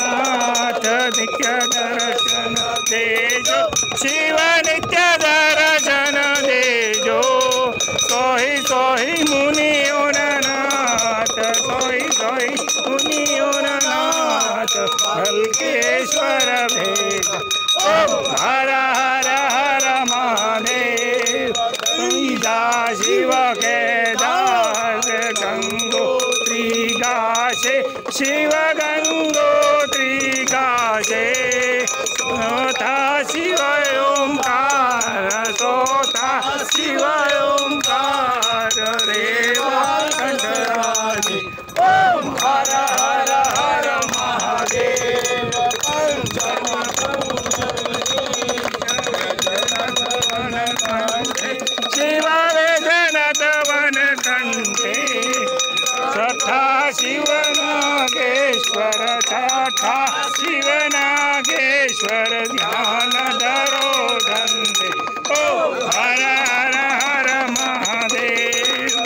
नाथ नित्य दर्शन देजो शिव नित्य दर्शन देजो सोहि सोहि मुनियों नाथ सोहि सोहि मुनियों नाथ हल्केश्वर भेद ओम हर हर हर महादेव जा शिव के दास गंगोत्री गासे शिव गंगोत्री गासे सोता शिव ओंकार सोता शिव ओंकार रेवा कंठराजे ओम हर हर हर महादेव शिव वेदनत वन कंठे सठा शिव नागेश्वर सठा शिव नागेश्वर ध्यान धरो धंधे ओ हर हर हर महादेव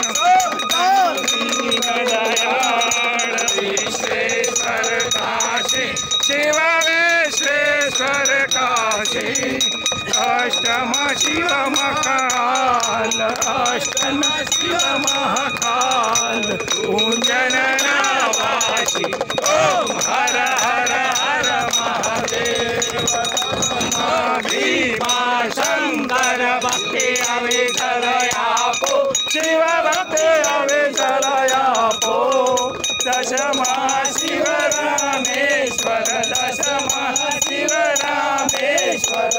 दयाल विश्वेश्वर काशी शिव विश्वेश्वर काशी अष्टम शिव महाकाल अष्टम शिव महाकाल कुंजन नावासी ओम हर हर हर महादेव भीमा शंकर भक्ति अविचलयापो शिव भक्ति अविचलयापो दशमा शिव रामेश्वर दशमा शिव रामेश्वर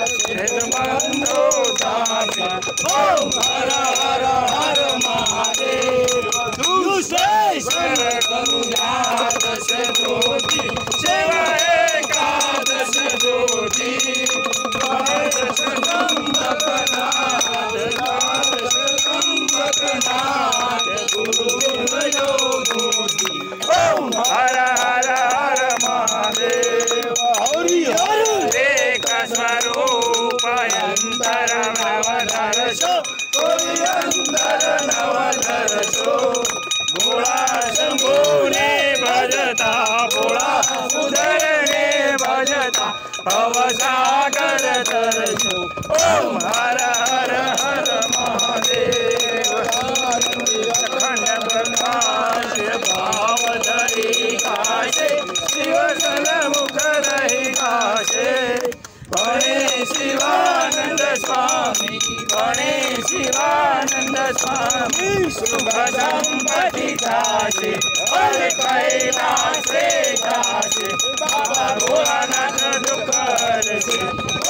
बंधो ओम हर हर हर महादेव दुष्टेश्वर गंगादश ज्योति शिव एकादश ज्योति द्वादश गंगनाथ द्वादश गंगनाथ गुरु ज्योति ओम हर हर हर महादेव हरि हर एक स्वरूप अंतर नवदर्शो अंतर नवदर्शो भोला शंभुने भजता भोला उदरने भजता भवसागर तरसो ओम हर हर हर महादेव अखंड प्रकाश भाव धरी काशे शिव सन्मुख रही काशे बने शिवानंद स्वामी बने शिवानंद स्वामी सुख संपत्ति दासे और कैलासे दासे बाबा भोलानाथ दुख हरसे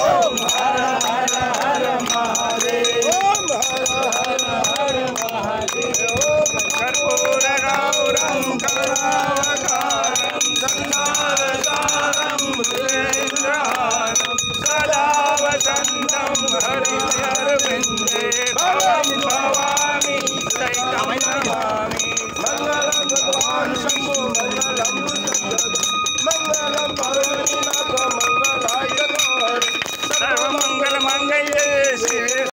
ओम हर हर हर महादेव ओम हर हर हर महादेव कर्पूर गौरम करुणावतारम संसारसारम भुजगेन्द्रहारम सदा वसन्तं हरिर्विन्दे भवं भवामि सहितं नमामि मंगलम भगवान शंभो मंगलम मंगलम पार्वतीनाथ मंगलाय सर्वमंगल मंगल्ये शिवे